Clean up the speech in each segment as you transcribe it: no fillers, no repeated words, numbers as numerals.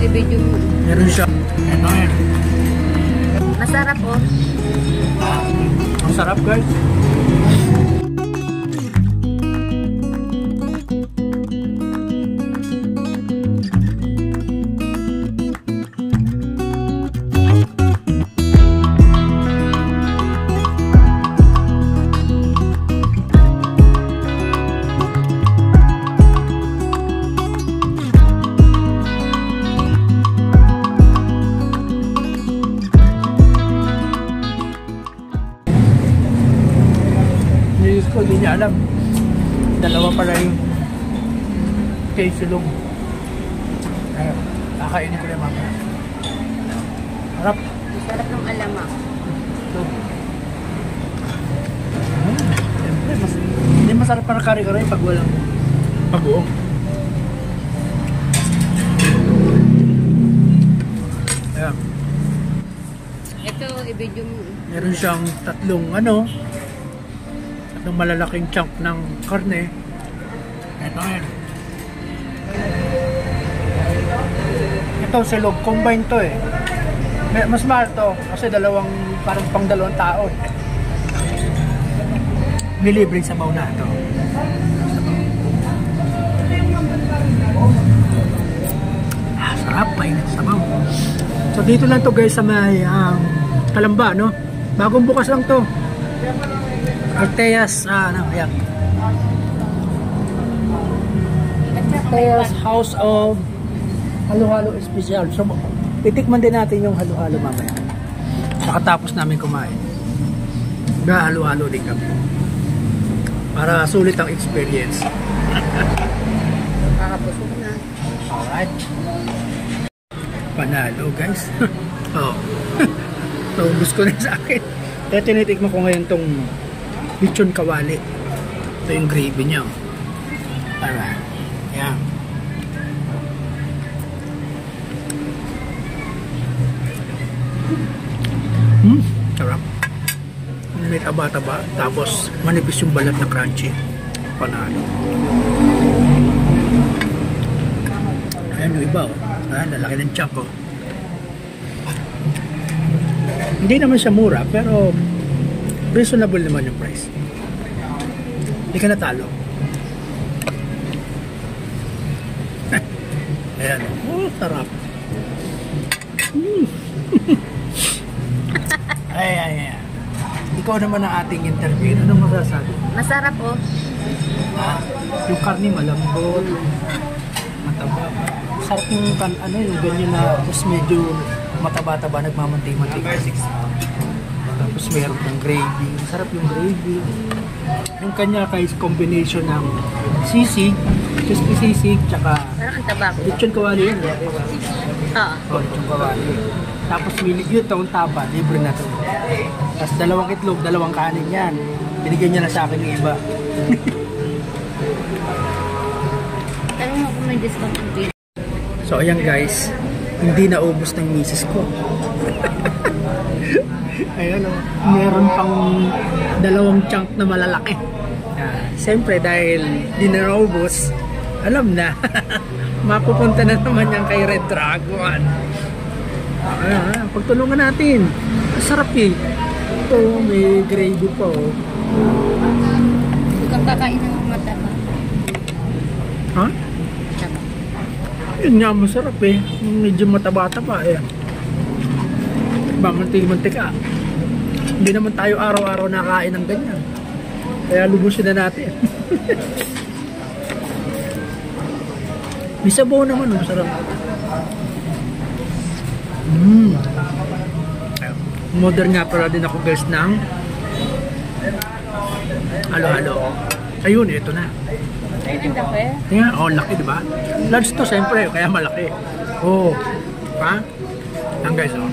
i-video mo. Meron siya. Ito yan. Masarap oh. Ang sarap guys. Hindi niya alam. Dalawa pala yung quesilog. Kakainin ko na mamaya. Harap. Masarap ng alamak. Siyempre, hindi masarap para kare-kare pag walang pag-uong. Ayan. Ito, i-video mo. Meron siyang tatlong malalaking chunk ng karne. Ito yan. Ito silog, combine to eh. Mas mahal to kasi parang pang dalawang tao. Nilibreng sabaw na ito. Sarap, mainit sabaw. So dito lang to guys sa may Kalamba, no? Bagong bukas lang to. Arteas, ayan. Arteas House of Halo-Halo Special. So, titikman din natin yung halo-halo mamaya. Nakatapos namin kumain. Halo-halo din kami. Para sulit ang experience. Kakapusok na. Alright. Panalo guys. Oh. Naubos ko na sa akin. Kaya tinitikman ko ngayon tong lechon kawali. Ito yung gravy niya. Alright. Yan. Sarap. May taba-taba. Tapos manipis yung balat na crunchy. Panalo. Ayan yung iba. Ayan, lalaki ng chunk ko. Hindi naman siya mura, pero reasonable naman yung price. Hindi ka natalo. Ayan. Oh, sarap. Ay. Ikaw naman ang ating interview. Ano masasabi? Masarap oh. Yung karne malambot. Mataba. Sarap yung yung ganyan na tapos medyo mataba-taba, nagmamantig-mantig. Tapos meron ng gravy. Sarap yung gravy. Yung kanya guys, combination ng sisig, crispy sisig, tsaka Parang ang tabako. lechon kawali yun. Oo. Lechon kawali. Tapos yun, taong taba, libre na to. Tapos dalawang itlog, dalawang kanin yan. Binigyan niya na sa akin yung iba. Tanong mo kung may discount ng video. So ayan guys, hindi na ubos ng misis ko. Ayan o, meron pang dalawang chunk na malalaki. Siyempre dahil di na naubos, alam na, mapupunta na naman yan kay Red Dragon. Pagtulungan natin. Masarap eh. Ito, may gravy pa oh. Hindi kang kakain ng mataba. Ha? Yun nga, masarap eh. Medyo mataba-taba eh. Mantik-mantika. Hindi naman tayo araw-araw nakain ng ganyan. Kaya lubusin na natin. May sabaw naman, masarap. Modern nga pala din ako guys ng halo-halo. Ayun, ito na. Ayun yung kape. Tingnan, oh, laki diba? Large to, siyempre, kaya malaki. Oh, pa? Yan guys, oh.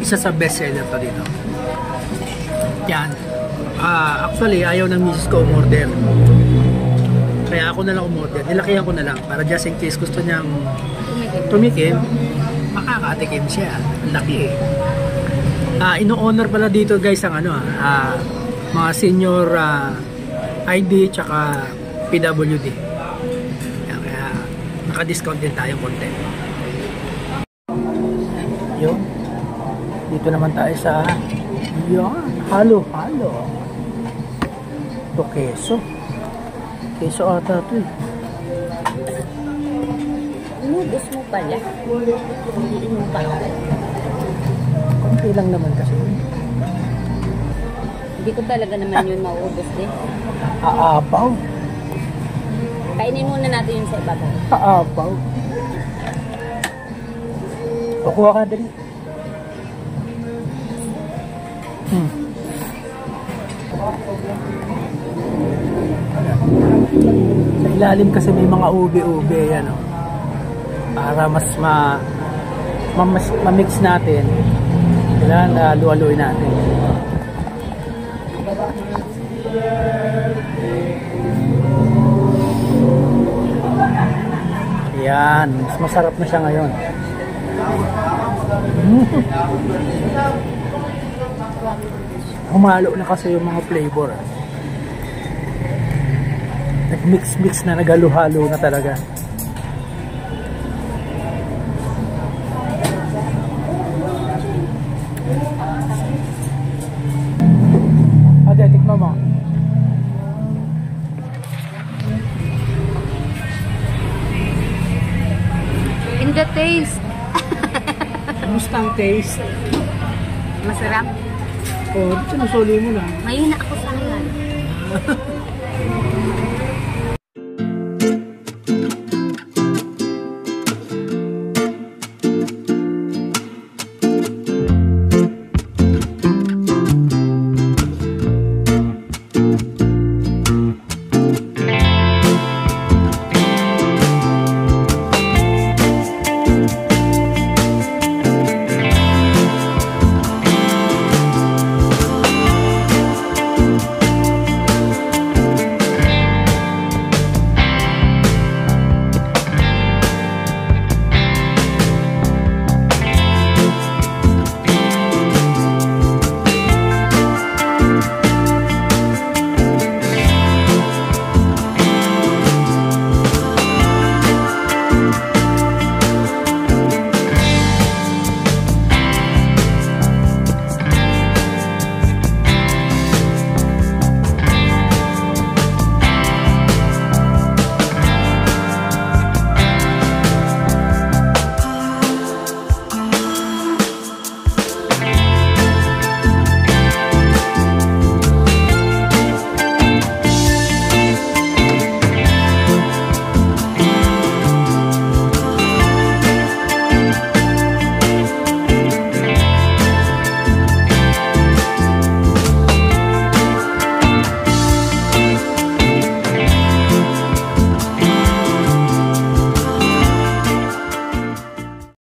Isa sa best seller to dito. Yan. Actually, ayaw ng misis ko umorder. Kaya ako na lang umorder. Nilakihan ko na lang para just in case gusto niyang tumikim, makakatikim siya. Laki eh. Ino-honor pala dito guys ang mga senior ID tsaka PWD. Kaya naka-discount din tayo konti. Yun. Dito naman tayo sa yan, halo-halo. Ito keso. Keso ata ito eh. Inubos mo pala. Hindi mo pa ako. Konti lang naman kasi. Hindi ko talaga naman yun mauubos din. Aapaw. Kainin muna natin yun sa ibabaw. Aapaw. Pakuha ka din. Sa ilalim kasi may mga ube-ube yan, oh. Para mas ma-mix natin. Kailangan luwa-luwin natin. Yan, mas masarap na siya ngayon. Humalo na kasi yung mga flavor. Nag-mix-mix na, nagalo-halo na talaga. Ate, tikman mo. In the taste. Kamusta ang taste? Masarap. Oh, sinusuli mo na. Mahina ako sa ngayon.